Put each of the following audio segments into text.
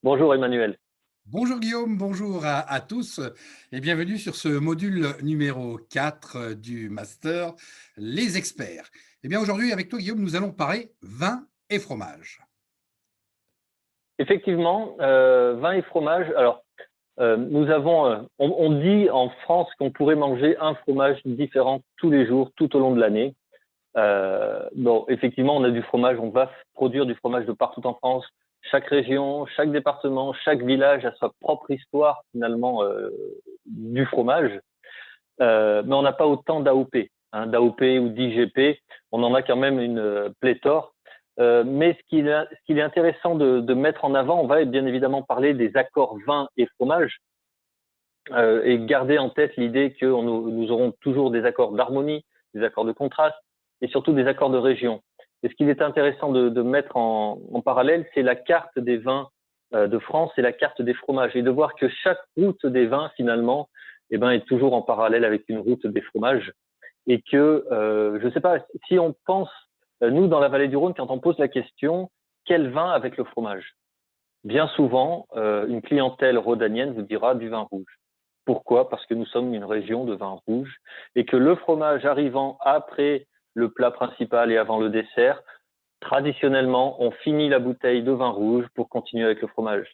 Bonjour Emmanuel. Bonjour Guillaume, bonjour à tous et bienvenue sur ce module numéro 4 du master Les experts. Eh bien aujourd'hui avec toi Guillaume, nous allons parler vin et fromage. Effectivement, vin et fromage. Alors, nous avons, on dit en France qu'on pourrait manger un fromage différent tous les jours, tout au long de l'année. Bon, effectivement, on a du fromage, on va produire du fromage de partout en France. Chaque région, chaque département, chaque village a sa propre histoire finalement du fromage. Mais on n'a pas autant d'AOP, hein, d'AOP ou d'IGP. On en a quand même une pléthore. Mais ce qu'il est intéressant de mettre en avant, on va bien évidemment parler des accords vin et fromage et garder en tête l'idée que nous aurons toujours des accords d'harmonie, des accords de contraste et surtout des accords de région. Et ce qu'il est intéressant de mettre en parallèle, c'est la carte des vins de France et la carte des fromages et de voir que chaque route des vins finalement eh ben, est toujours en parallèle avec une route des fromages et que je ne sais pas si on pense nous dans la vallée du Rhône quand on pose la question quel vin avec le fromage, bien souvent une clientèle rhodanienne vous dira du vin rouge. Pourquoi? Parce que nous sommes une région de vin rouge et que le fromage arrivant après le plat principal et avant le dessert, traditionnellement, on finit la bouteille de vin rouge pour continuer avec le fromage.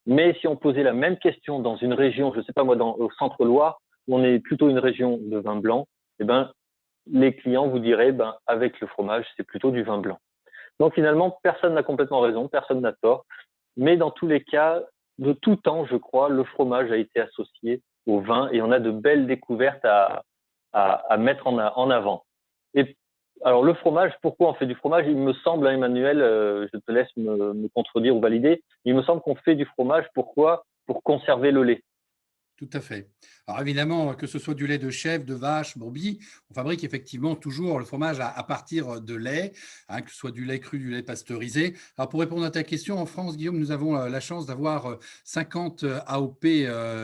Mais si on posait la même question dans une région, je ne sais pas moi, au centre-Loire, où on est plutôt une région de vin blanc, eh ben, les clients vous diraient, ben, avec le fromage, c'est plutôt du vin blanc. Donc finalement, personne n'a complètement raison, personne n'a tort. Mais dans tous les cas, de tout temps, je crois, le fromage a été associé au vin et on a de belles découvertes à mettre en avant. Et alors le fromage, pourquoi on fait du fromage? Il me semble, hein, Emmanuel, je te laisse me contredire ou valider, il me semble qu'on fait du fromage, pourquoi? Pour conserver le lait. Tout à fait. Alors évidemment, que ce soit du lait de chèvre, de vache, brebis, on fabrique effectivement toujours le fromage à partir de lait, hein, que ce soit du lait cru, du lait pasteurisé. Alors pour répondre à ta question, en France, Guillaume, nous avons la chance d'avoir 50 AOP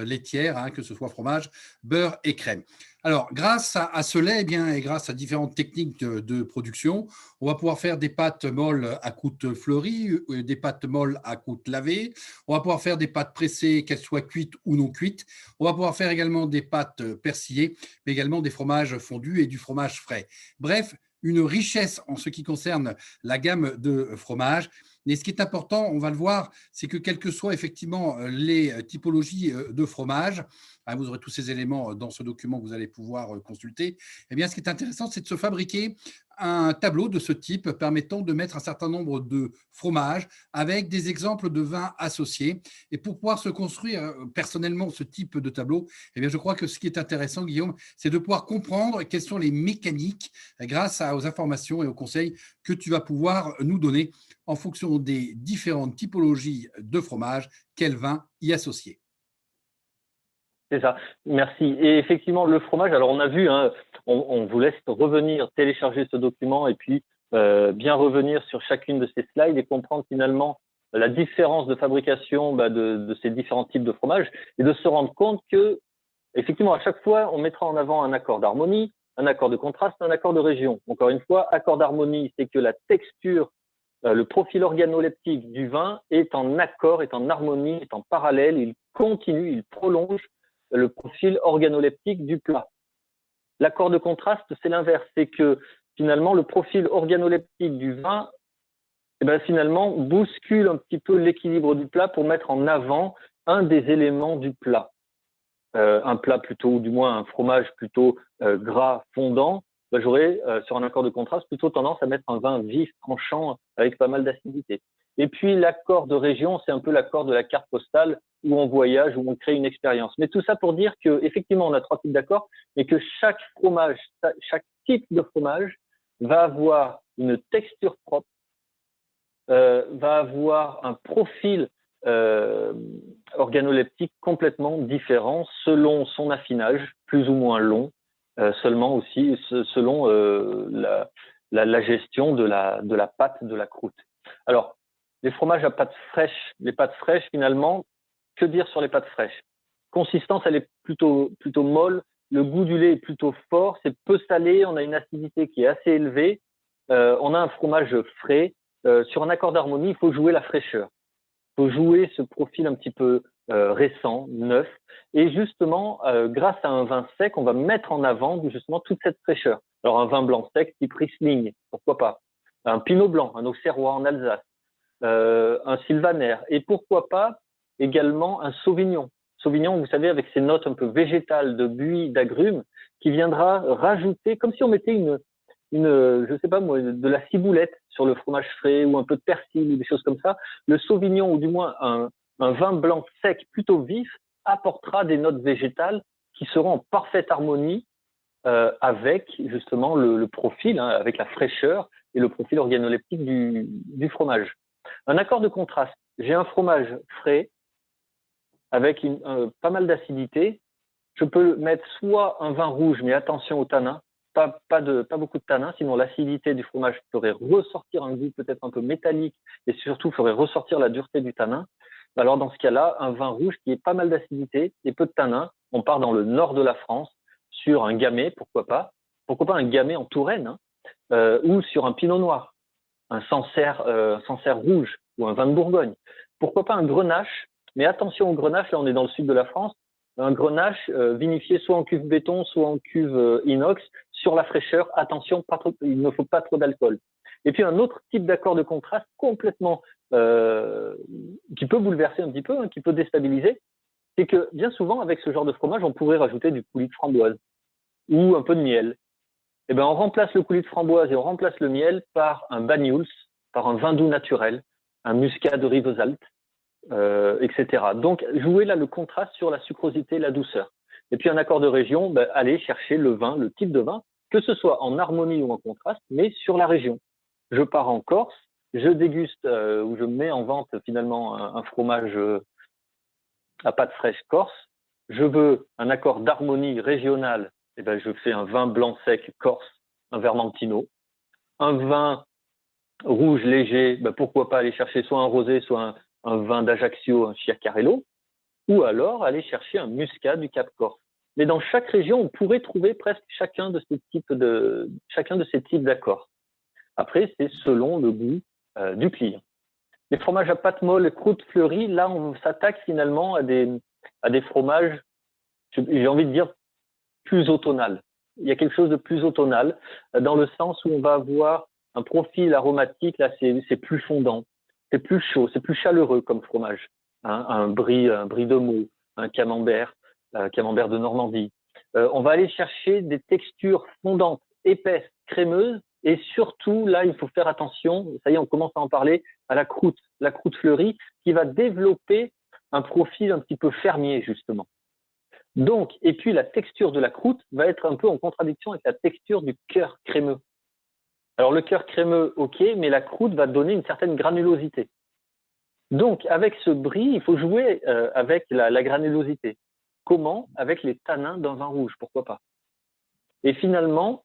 laitières, hein, que ce soit fromage, beurre et crème. Alors, grâce à ce lait, eh bien, et grâce à différentes techniques de production, on va pouvoir faire des pâtes molles à croûte fleurie, des pâtes molles à croûte lavée. On va pouvoir faire des pâtes pressées, qu'elles soient cuites ou non cuites. On va pouvoir faire également des pâtes persillées, mais également des fromages fondus et du fromage frais. Bref, une richesse en ce qui concerne la gamme de fromages. Mais ce qui est important, on va le voir, c'est que quelles que soient effectivement les typologies de fromage, hein, vous aurez tous ces éléments dans ce document que vous allez pouvoir consulter. Eh bien, ce qui est intéressant, c'est de se fabriquer un tableau de ce type permettant de mettre un certain nombre de fromages avec des exemples de vins associés. Et pour pouvoir se construire personnellement ce type de tableau, eh bien, je crois que ce qui est intéressant, Guillaume, c'est de pouvoir comprendre quelles sont les mécaniques grâce aux informations et aux conseils que tu vas pouvoir nous donner en fonction des différentes typologies de fromage, quel vin y associer. C'est ça, merci. Et effectivement, le fromage, alors on a vu, hein, on vous laisse revenir, télécharger ce document et puis bien revenir sur chacune de ces slides et comprendre finalement la différence de fabrication bah, de ces différents types de fromages et de se rendre compte que, effectivement, à chaque fois, on mettra en avant un accord d'harmonie, un accord de contraste, un accord de région. Encore une fois, accord d'harmonie, c'est que la texture, le profil organoleptique du vin est en accord, est en harmonie, est en parallèle, il continue, il prolonge le profil organoleptique du plat. L'accord de contraste, c'est l'inverse, c'est que finalement le profil organoleptique du vin, eh ben, finalement bouscule un petit peu l'équilibre du plat pour mettre en avant un des éléments du plat. Un plat plutôt, ou du moins un fromage plutôt gras, fondant, ben, j'aurais sur un accord de contraste plutôt tendance à mettre un vin vif, tranchant, avec pas mal d'acidité. Et puis l'accord de région, c'est un peu l'accord de la carte postale où on voyage, où on crée une expérience. Mais tout ça pour dire que effectivement, on a trois types d'accords, mais que chaque fromage, chaque type de fromage va avoir une texture propre, va avoir un profil euh, organoleptique complètement différent selon son affinage, plus ou moins long, seulement aussi selon la gestion de la pâte, de la croûte. Alors, les fromages à pâte fraîche, les pâtes fraîches finalement, que dire sur les pâtes fraîches? Consistance, elle est plutôt molle, le goût du lait est plutôt fort, c'est peu salé, on a une acidité qui est assez élevée, on a un fromage frais. Sur un accord d'harmonie, il faut jouer la fraîcheur. faut jouer ce profil un petit peu récent, neuf, et justement, grâce à un vin sec, on va mettre en avant justement toute cette fraîcheur. Alors un vin blanc sec type Riesling, pourquoi pas, un Pinot blanc, un Auxerrois en Alsace, un Sylvaner, et pourquoi pas également un Sauvignon. Sauvignon, vous savez, avec ses notes un peu végétales de buis, d'agrumes, qui viendra rajouter, comme si on mettait je sais pas moi, de la ciboulette sur le fromage frais ou un peu de persil ou des choses comme ça. Le Sauvignon, ou du moins un vin blanc sec plutôt vif, apportera des notes végétales qui seront en parfaite harmonie avec justement le profil, hein, avec la fraîcheur et le profil organoleptique du fromage. Un accord de contraste. J'ai un fromage frais avec pas mal d'acidité. Je peux mettre soit un vin rouge, mais attention au tanin, pas beaucoup de tanin, sinon l'acidité du fromage ferait ressortir un goût peut-être un peu métallique et surtout ferait ressortir la dureté du tanin. Alors dans ce cas-là, un vin rouge qui ait pas mal d'acidité et peu de tanin, on part dans le nord de la France sur un gamay, pourquoi pas un gamay en Touraine, hein, ou sur un pinot noir, un Sancerre rouge ou un vin de Bourgogne. Pourquoi pas un grenache, mais attention au grenache, là on est dans le sud de la France, un grenache vinifié soit en cuve béton, soit en cuve inox, sur la fraîcheur, attention, il ne faut pas trop d'alcool. Et puis un autre type d'accord de contraste complètement qui peut bouleverser un petit peu, hein, qui peut déstabiliser, c'est que bien souvent avec ce genre de fromage, on pourrait rajouter du coulis de framboise ou un peu de miel. Eh ben, on remplace le coulis de framboise et on remplace le miel par un Banyuls, par un vin doux naturel, un muscat de Rivesaltes, etc. Donc, jouer là le contraste sur la sucrosité et la douceur. Et puis, un accord de région, ben, aller chercher le vin, le type de vin, que ce soit en harmonie ou en contraste, mais sur la région. Je pars en Corse, je déguste ou je mets en vente finalement un fromage à pâte fraîche corse. Je veux un accord d'harmonie régionale, eh ben, je fais un vin blanc sec corse, un Vermentino. Un vin rouge léger, ben, pourquoi pas aller chercher soit un rosé, soit un vin d'Ajaccio, un Chiacarello, ou alors aller chercher un muscat du Cap Corse. Mais dans chaque région, on pourrait trouver presque chacun de ces types d'accords. Après, c'est selon le goût du client. Les fromages à pâte molle, croûte fleurie, là, on s'attaque finalement à des fromages, j'ai envie de dire, plus automnal. Il y a quelque chose de plus automnal, dans le sens où on va avoir un profil aromatique, là, c'est plus fondant, c'est plus chaud, c'est plus chaleureux comme fromage. Hein, un brie de Meaux, un camembert de Normandie. On va aller chercher des textures fondantes, épaisses, crémeuses, et surtout, là, il faut faire attention, ça y est, on commence à en parler, à la croûte fleurie, qui va développer un profil un petit peu fermier, justement. Donc, et puis la texture de la croûte va être un peu en contradiction avec la texture du cœur crémeux. Alors, le cœur crémeux, ok, mais la croûte va donner une certaine granulosité. Donc, avec ce brie, il faut jouer avec la granulosité. Comment? Avec les tanins d'un vin rouge, pourquoi pas. Et finalement,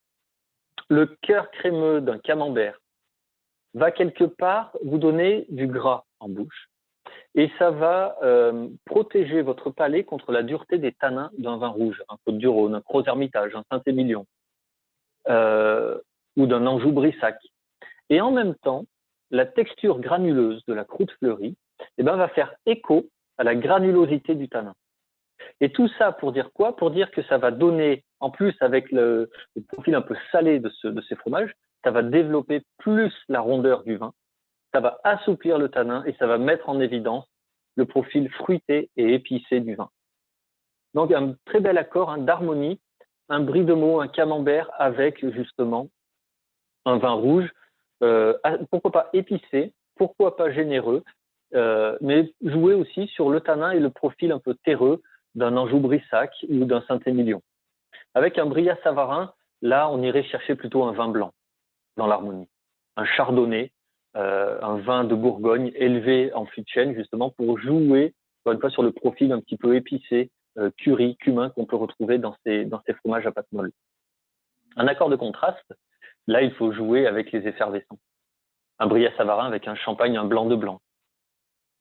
le cœur crémeux d'un camembert va quelque part vous donner du gras en bouche. Et ça va protéger votre palais contre la dureté des tanins d'un vin rouge, un Côte-du-Rhône, un Gros-Hermitage, un Saint-Émilion, ou d'un Anjou-Brissac. Et en même temps, la texture granuleuse de la croûte fleurie va faire écho à la granulosité du tanin. Et tout ça pour dire quoi? Pour dire que ça va donner, en plus avec le profil un peu salé de ces fromages, ça va développer plus la rondeur du vin, ça va assouplir le tanin et ça va mettre en évidence le profil fruité et épicé du vin. Donc un très bel accord d'harmonie, un brie de Meaux, un camembert avec justement un vin rouge, pourquoi pas épicé, pourquoi pas généreux, mais jouer aussi sur le tanin et le profil un peu terreux d'un Anjou-Brissac ou d'un Saint-Émilion. Avec un Brillat-Savarin, là, on irait chercher plutôt un vin blanc dans l'harmonie, un chardonnay, un vin de Bourgogne élevé en fût de chêne, justement pour jouer encore une fois sur le profil un petit peu épicé, curry, cumin qu'on peut retrouver dans ces fromages à pâte molle. Un accord de contraste, là, il faut jouer avec les effervescents. Un Brillat-Savarin avec un champagne, un blanc de blanc.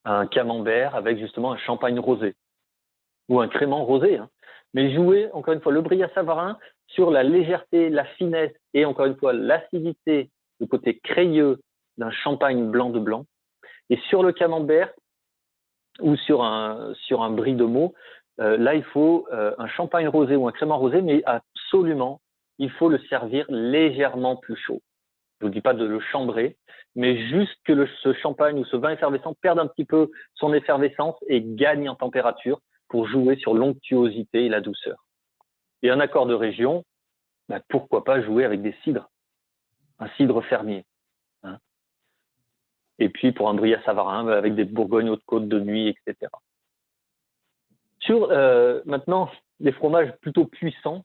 Un camembert avec justement un champagne rosé. Ou un crément rosé. Hein. Mais jouer, encore une fois, le Brillat-Savarin sur la légèreté, la finesse et encore une fois l'acidité, le côté crayeux d'un champagne blanc de blanc. Et sur le camembert, ou sur un brie de Meaux, là, il faut un champagne rosé ou un crémant rosé, mais absolument, il faut le servir légèrement plus chaud. Je ne vous dis pas de le chambrer, mais juste que ce champagne ou ce vin effervescent perde un petit peu son effervescence et gagne en température pour jouer sur l'onctuosité et la douceur. Et un accord de région, bah, pourquoi pas jouer avec des cidres, un cidre fermier. Hein. Et puis pour un brie à Savarin, bah, avec des Bourgognes haute-côte de nuit, etc. Sur maintenant, des fromages plutôt puissants,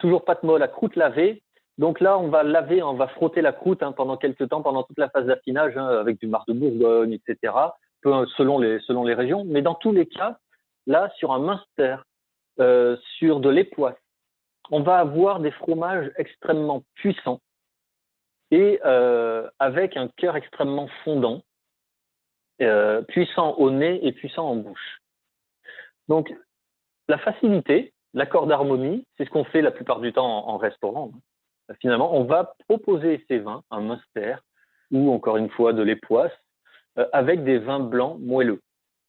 toujours pâte molle à croûte lavée. Donc là, on va laver, on va frotter la croûte pendant quelques temps, pendant toute la phase d'affinage, avec du marc de Bourgogne, etc., selon les régions. Mais dans tous les cas, là, sur un Münster, sur de l'époisse, on va avoir des fromages extrêmement puissants et avec un cœur extrêmement fondant, puissant au nez et puissant en bouche. Donc, la facilité, l'accord d'harmonie, c'est ce qu'on fait la plupart du temps en restaurant. Finalement, on va proposer ces vins, un Münster ou encore une fois de l'époisse, avec des vins blancs moelleux,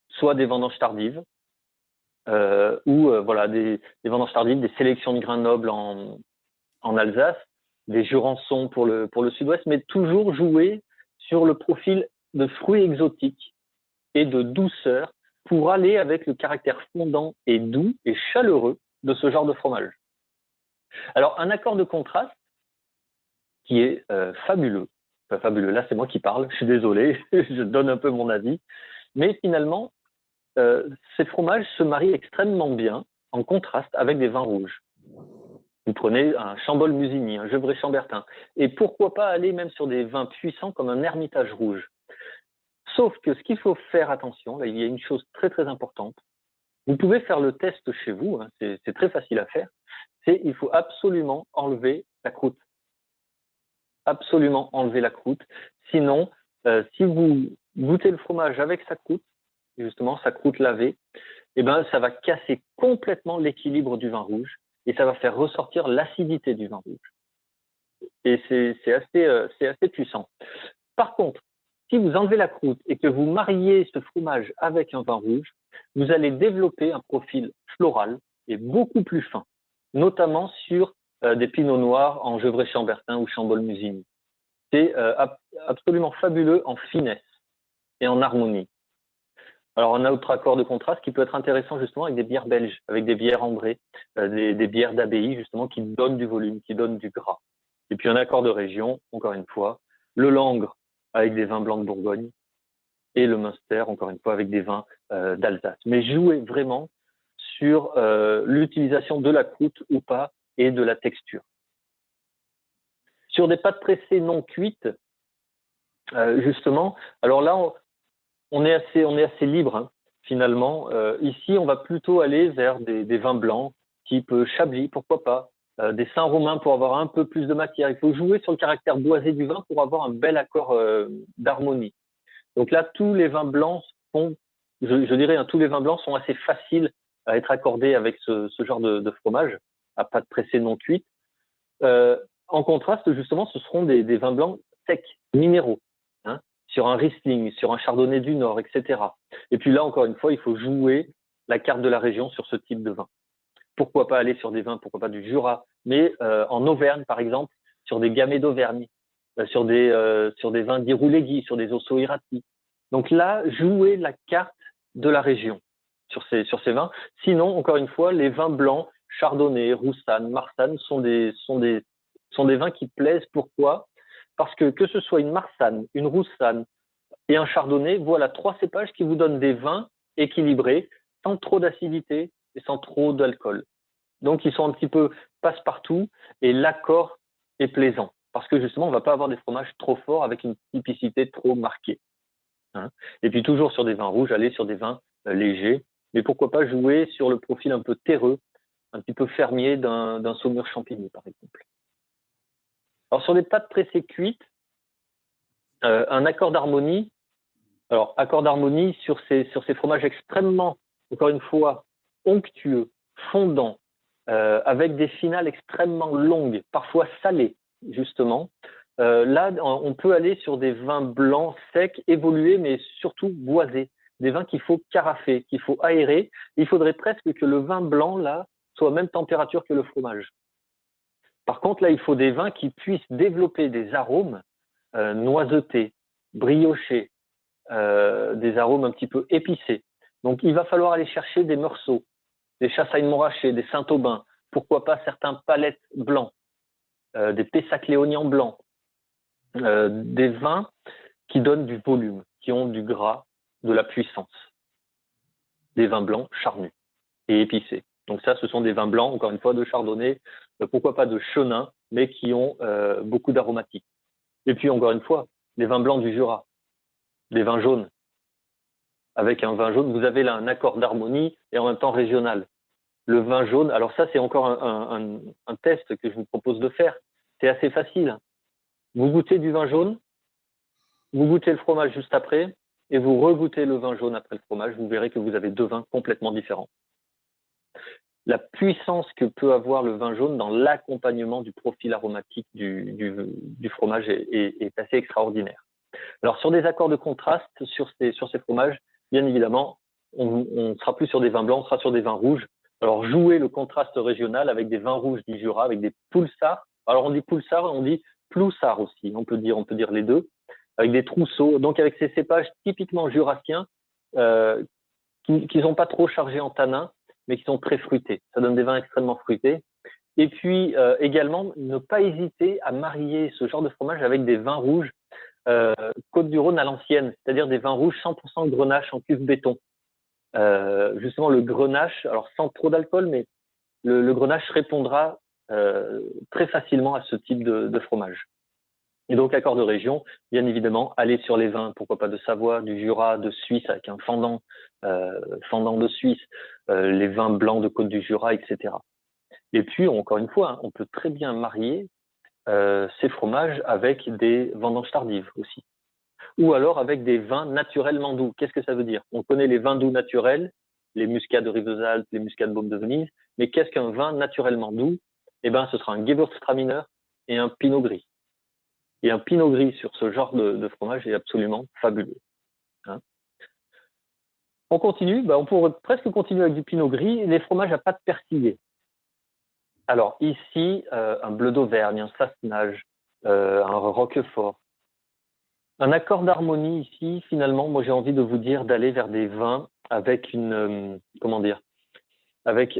soit des vendanges tardives, ou voilà, des vendanges tardives, des sélections de grains nobles en Alsace, des Jurançons pour le sud-ouest, mais toujours jouer sur le profil de fruits exotiques et de douceur pour aller avec le caractère fondant et doux et chaleureux de ce genre de fromage. Alors, un accord de contraste qui est fabuleux. Enfin, fabuleux, là c'est moi qui parle, je suis désolé, je donne un peu mon avis, mais finalement, ces fromages se marient extrêmement bien en contraste avec des vins rouges. Vous prenez un Chambol-Musigny, un Gevrey-Chambertin, et pourquoi pas aller même sur des vins puissants comme un Hermitage rouge. Sauf que ce qu'il faut faire attention, là, il y a une chose très très importante. Vous pouvez faire le test chez vous, hein, c'est très facile à faire. C'est il faut absolument enlever la croûte. Absolument enlever la croûte. Sinon, si vous goûtez le fromage avec sa croûte, justement sa croûte lavée, eh ben, ça va casser complètement l'équilibre du vin rouge et ça va faire ressortir l'acidité du vin rouge. Et c'est assez puissant. Par contre, si vous enlevez la croûte et que vous mariez ce fromage avec un vin rouge, vous allez développer un profil floral et beaucoup plus fin, notamment sur des pinots noirs en Gevrey-Chambertin ou Chambol-Musigny. C'est absolument fabuleux en finesse et en harmonie. Alors, on a un autre accord de contraste qui peut être intéressant justement avec des bières belges, avec des bières ambrées, des bières d'abbaye justement qui donnent du volume, qui donnent du gras. Et puis un accord de région, encore une fois, le Langres avec des vins blancs de Bourgogne et le Münster, encore une fois, avec des vins d'Alsace. Mais jouez vraiment sur l'utilisation de la croûte ou pas et de la texture. Sur des pâtes pressées non cuites, justement, alors là, on est assez libre, hein, finalement. Ici, on va plutôt aller vers des vins blancs, type Chablis, pourquoi pas, des Saint-Romain pour avoir un peu plus de matière. Il faut jouer sur le caractère boisé du vin pour avoir un bel accord d'harmonie. Donc là, tous les vins blancs sont, je dirais, hein, tous les vins blancs sont assez faciles à être accordés avec ce genre de fromage, à pâte pressée non cuite. En contraste, justement, ce seront des vins blancs secs, minéraux, hein, sur un Riesling, sur un Chardonnay du Nord, etc. Et puis là, encore une fois, il faut jouer la carte de la région sur ce type de vin. Pourquoi pas aller sur des vins, pourquoi pas du Jura, mais en Auvergne, par exemple, sur des Gamay d'Auvergne, sur des vins d'Irouléguy, sur des Ossau-Iraty. Donc là, jouer la carte de la région sur ces vins. Sinon, encore une fois, les vins blancs, Chardonnay, Roussanne, Marsanne sont des vins qui plaisent. Pourquoi? Parce que ce soit une Marsanne, une Roussanne et un Chardonnay, voilà 3 cépages qui vous donnent des vins équilibrés, sans trop d'acidité et sans trop d'alcool. Donc, ils sont un petit peu passe-partout et l'accord est plaisant. Parce que justement, on ne va pas avoir des fromages trop forts avec une typicité trop marquée. Hein. Et puis, toujours sur des vins rouges, aller sur des vins légers. Mais pourquoi pas jouer sur le profil un peu terreux, un petit peu fermier d'un Saumur Champigny, par exemple. Alors, sur les pâtes pressées cuites, un accord d'harmonie. Alors, accord d'harmonie sur ces fromages extrêmement, encore une fois, onctueux, fondants, avec des finales extrêmement longues, parfois salées, justement. Là, on peut aller sur des vins blancs secs, évolués, mais surtout boisés. des vins qu'il faut carafer, qu'il faut aérer. Il faudrait presque que le vin blanc, là, soit à même température que le fromage. Par contre, là, il faut des vins qui puissent développer des arômes noisetés, briochés, des arômes un petit peu épicés. Donc, il va falloir aller chercher des meursault, des chassagne-montrachet, des saint-aubin, pourquoi pas certains palettes blancs, des pessac-léognan blancs, des vins qui donnent du volume, qui ont du gras, de la puissance. Des vins blancs charnus et épicés. Donc ça, ce sont des vins blancs, encore une fois, de chardonnay, pourquoi pas de chenin, mais qui ont beaucoup d'aromatiques. Et puis, encore une fois, des vins blancs du Jura, des vins jaunes. Avec un vin jaune, vous avez là un accord d'harmonie et en même temps régional. Le vin jaune, alors ça, c'est encore un test que je vous propose de faire. C'est assez facile. Vous goûtez du vin jaune, vous goûtez le fromage juste après, et vous regoûtez le vin jaune après le fromage. Vous verrez que vous avez deux vins complètement différents. La puissance que peut avoir le vin jaune dans l'accompagnement du profil aromatique du fromage est assez extraordinaire. Alors, sur des accords de contraste, sur ces fromages, bien évidemment, on ne sera plus sur des vins blancs, on sera sur des vins rouges. Alors, jouer le contraste régional avec des vins rouges du Jura, avec des poulsards. Alors, on dit poulsard, on dit ploussard aussi. On peut dire les deux. Avec des trousseaux. Donc, avec ces cépages typiquement jurassiens, qui sont pas trop chargés en tanins, mais qui sont très fruités. Ça donne des vins extrêmement fruités. Et puis, également, ne pas hésiter à marier ce genre de fromage avec des vins rouges Côte-du-Rhône à l'ancienne, c'est-à-dire des vins rouges 100% grenache en cuve béton. Justement, le grenache, alors sans trop d'alcool, mais le grenache répondra très facilement à ce type de fromage. Et donc, accord de région, bien évidemment, aller sur les vins, pourquoi pas de Savoie, du Jura, de Suisse, avec un fendant de Suisse, les vins blancs de Côte du Jura, etc. Et puis, encore une fois, hein, on peut très bien marier ces fromages avec des vendanges tardives aussi. Ou alors avec des vins naturellement doux. Qu'est-ce que ça veut dire? On connaît les vins doux naturels, les muscats de Rivesaltes, les muscats de Baume de Venise, mais qu'est-ce qu'un vin naturellement doux? Eh bien, ce sera un Gewürztraminer et un Pinot Gris. Et un Pinot Gris sur ce genre de fromage est absolument fabuleux. Hein, on continue, on pourrait presque continuer avec du Pinot Gris, les fromages à pâte persillée. Alors ici, un bleu d'Auvergne, un Sassenage, un Roquefort. Un accord d'harmonie ici, finalement, moi j'ai envie de vous dire d'aller vers des vins avec avec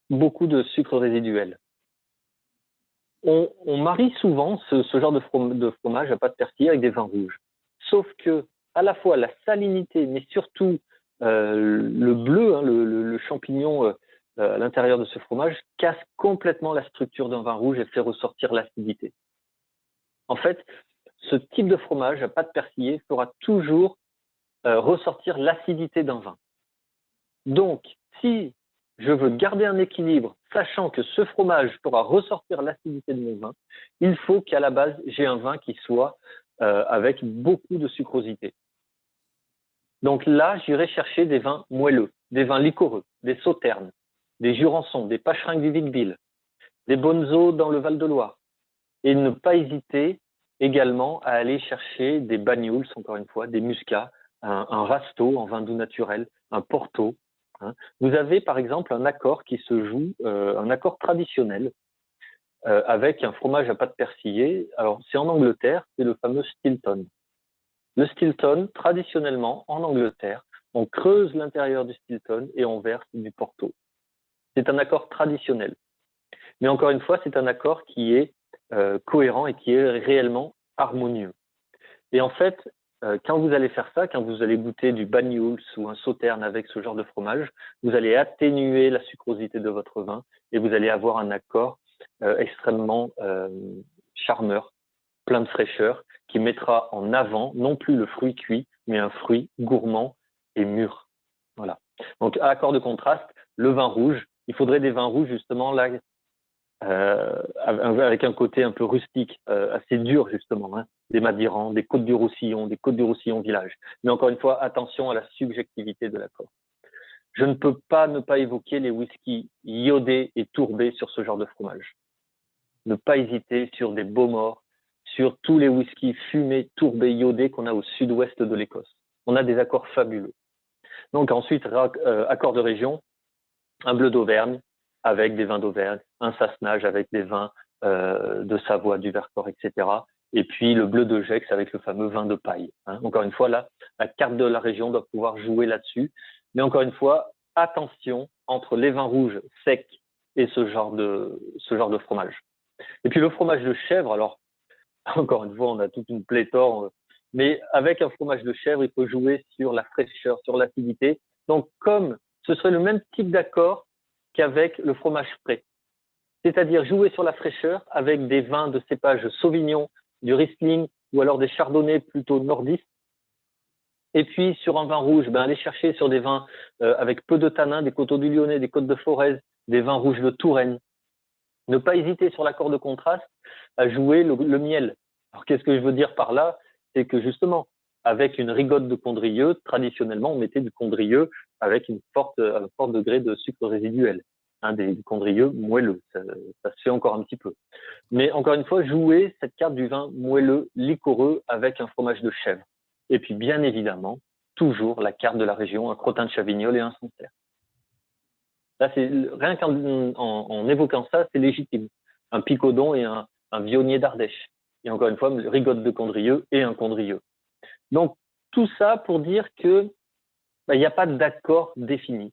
beaucoup de sucre résiduel. On marie souvent ce genre de fromage à pâte persillée avec des vins rouges. Sauf que à la fois la salinité, mais surtout le bleu, hein, le champignon à l'intérieur de ce fromage, casse complètement la structure d'un vin rouge et fait ressortir l'acidité. En fait, ce type de fromage à pâte persillée fera toujours ressortir l'acidité d'un vin. Donc, si je veux garder un équilibre, sachant que ce fromage fera ressortir l'acidité de mon vin, il faut qu'à la base, j'ai un vin qui soit avec beaucoup de sucrosité. Donc là, j'irai chercher des vins moelleux, des vins liquoreux, des sauternes, des jurançons, des pacheringues du Vic-Bilh, des bonzos dans le Val-de-Loire. Et ne pas hésiter également à aller chercher des banyuls, encore une fois, des muscats, un rasto en vin doux naturel, un porto. Hein. Vous avez par exemple un accord qui se joue, un accord traditionnel avec un fromage à pâte persillée. Alors c'est en Angleterre, c'est le fameux Stilton. Le Stilton, traditionnellement en Angleterre, on creuse l'intérieur du Stilton et on verse du porto. C'est un accord traditionnel. Mais encore une fois, c'est un accord qui est cohérent et qui est réellement harmonieux. Et en fait, quand vous allez faire ça, quand vous allez goûter du Banyuls ou un sauterne avec ce genre de fromage, vous allez atténuer la sucrosité de votre vin et vous allez avoir un accord extrêmement charmeur, plein de fraîcheur, qui mettra en avant non plus le fruit cuit, mais un fruit gourmand et mûr. Voilà. Donc, à accord de contraste, le vin rouge, il faudrait des vins rouges justement là, avec un côté un peu rustique, assez dur justement, hein, des Madirans, des Côtes-du-Roussillon village. Mais encore une fois, attention à la subjectivité de l'accord. Je ne peux pas ne pas évoquer les whiskies iodés et tourbés sur ce genre de fromage. Ne pas hésiter sur des Beaumort, sur tous les whiskies fumés, tourbés, iodés qu'on a au sud-ouest de l'Écosse. On a des accords fabuleux. Donc ensuite, accord de région, un bleu d'Auvergne avec des vins d'Auvergne, un Sassenage avec des vins de Savoie, du Vercors, etc. Et puis le bleu de Gex avec le fameux vin de paille. Hein. Encore une fois, là, la carte de la région doit pouvoir jouer là-dessus. Mais encore une fois, attention entre les vins rouges secs et ce genre de fromage. Et puis le fromage de chèvre, alors encore une fois, on a toute une pléthore, mais avec un fromage de chèvre, il faut jouer sur la fraîcheur, sur l'acidité. Donc comme ce serait le même type d'accord qu'avec le fromage frais. C'est-à-dire jouer sur la fraîcheur avec des vins de cépage Sauvignon, du Riesling ou alors des chardonnays plutôt nordistes. Et puis sur un vin rouge, aller chercher sur des vins avec peu de tanins, des coteaux du Lyonnais, des côtes de Forez, des vins rouges de Touraine. Ne pas hésiter sur l'accord de contraste à jouer le miel. Alors qu'est-ce que je veux dire par là? C'est que justement, avec une rigotte de Condrieu, traditionnellement, on mettait du Condrieu avec un fort degré de sucre résiduel. Des Condrieu moelleux, ça se fait encore un petit peu. Mais encore une fois, jouer cette carte du vin moelleux, liquoreux avec un fromage de chèvre. Et puis bien évidemment, toujours la carte de la région, un crottin de Chavignol et un Sancerre. Là, rien qu'en évoquant ça, c'est légitime. Un Picodon et un Vionnier d'Ardèche. Et encore une fois, une rigotte de Condrieu et un Condrieu. Donc, tout ça pour dire que il n'y a pas d'accord défini,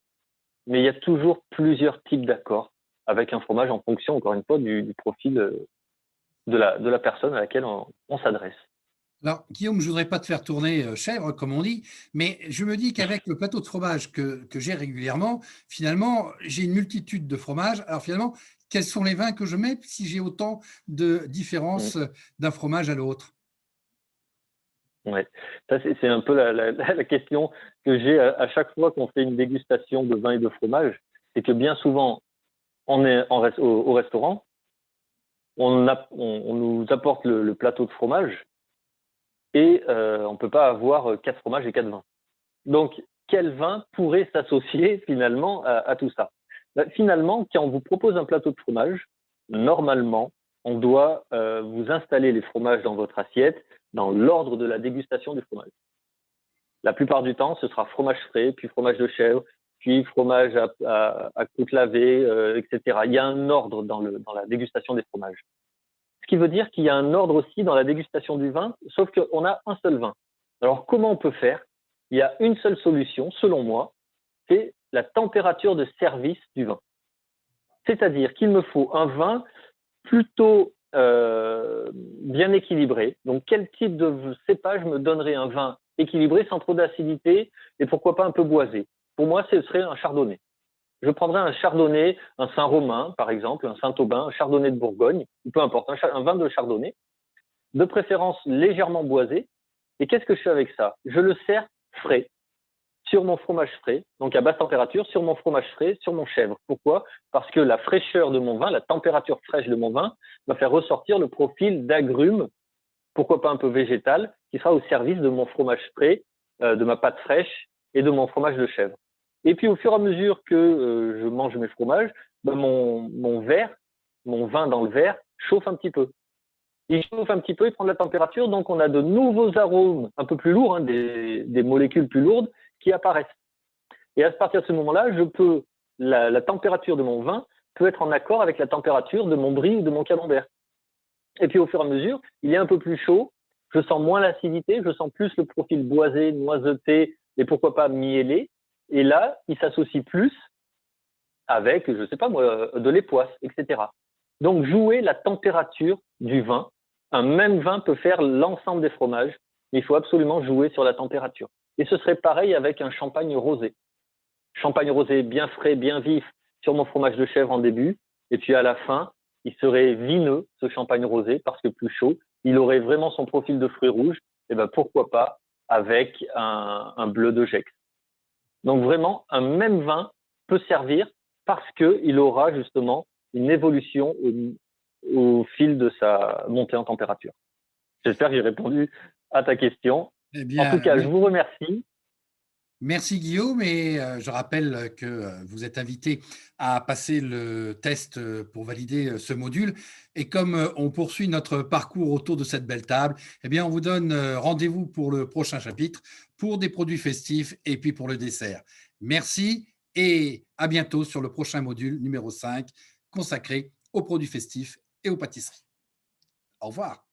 mais il y a toujours plusieurs types d'accords avec un fromage en fonction, encore une fois, du profil de la personne à laquelle on s'adresse. Alors, Guillaume, je ne voudrais pas te faire tourner chèvre, comme on dit, mais je me dis qu'avec le plateau de fromage que j'ai régulièrement, finalement, j'ai une multitude de fromages. Alors, finalement, quels sont les vins que je mets si j'ai autant de différences d'un fromage à l'autre? Ouais, ça c'est un peu la question que j'ai à chaque fois qu'on fait une dégustation de vin et de fromage. C'est que bien souvent, on est au restaurant, on nous apporte le plateau de fromage et on ne peut pas avoir 4 fromages et 4 vins. Donc, quel vin pourrait s'associer finalement à tout ça? Finalement, quand on vous propose un plateau de fromage, normalement, on doit vous installer les fromages dans votre assiette dans l'ordre de la dégustation du fromage. La plupart du temps, ce sera fromage frais, puis fromage de chèvre, puis fromage à croûte lavée, etc. Il y a un ordre dans la dégustation des fromages. Ce qui veut dire qu'il y a un ordre aussi dans la dégustation du vin, sauf qu'on a un seul vin. Alors, comment on peut faire? Il y a une seule solution, selon moi, c'est la température de service du vin. C'est-à-dire qu'il me faut un vin plutôt bien équilibré. Donc, quel type de cépage me donnerait un vin équilibré sans trop d'acidité et pourquoi pas un peu boisé? Pour moi, ce serait un chardonnay. Je prendrais un chardonnay, un Saint-Romain, par exemple, un Saint-Aubin, un chardonnay de Bourgogne, ou peu importe, un vin de chardonnay, de préférence légèrement boisé. Et qu'est-ce que je fais avec ça? Je le sers frais sur mon fromage frais, donc à basse température, sur mon fromage frais, sur mon chèvre. Pourquoi? Parce que la fraîcheur de mon vin, la température fraîche de mon vin, va faire ressortir le profil d'agrumes, pourquoi pas un peu végétal, qui sera au service de mon fromage frais, de ma pâte fraîche et de mon fromage de chèvre. Et puis au fur et à mesure que je mange mes fromages, mon vin dans le verre chauffe un petit peu. Il chauffe un petit peu, il prend de la température, donc on a de nouveaux arômes un peu plus lourds, des molécules plus lourdes qui apparaissent. Et à partir de ce moment-là, la température de mon vin peut être en accord avec la température de mon brie ou de mon camembert. Et puis au fur et à mesure, il est un peu plus chaud, je sens moins l'acidité, je sens plus le profil boisé, noiseté et pourquoi pas mielé. Et là, il s'associe plus avec, je ne sais pas moi, de l'époisse, etc. Donc jouer la température du vin. Un même vin peut faire l'ensemble des fromages, mais il faut absolument jouer sur la température. Et ce serait pareil avec un champagne rosé. Champagne rosé bien frais, bien vif sur mon fromage de chèvre en début, et puis à la fin, il serait vineux, ce champagne rosé, parce que plus chaud. Il aurait vraiment son profil de fruits rouges, et pourquoi pas avec un bleu de Gex. Donc vraiment, un même vin peut servir parce qu'il aura justement une évolution au fil de sa montée en température. J'espère que j'ai répondu à ta question. Eh bien, en tout cas, je vous remercie. Merci Guillaume et je rappelle que vous êtes invité à passer le test pour valider ce module. Et comme on poursuit notre parcours autour de cette belle table, eh bien, on vous donne rendez-vous pour le prochain chapitre pour des produits festifs et puis pour le dessert. Merci et à bientôt sur le prochain module numéro 5 consacré aux produits festifs et aux pâtisseries. Au revoir.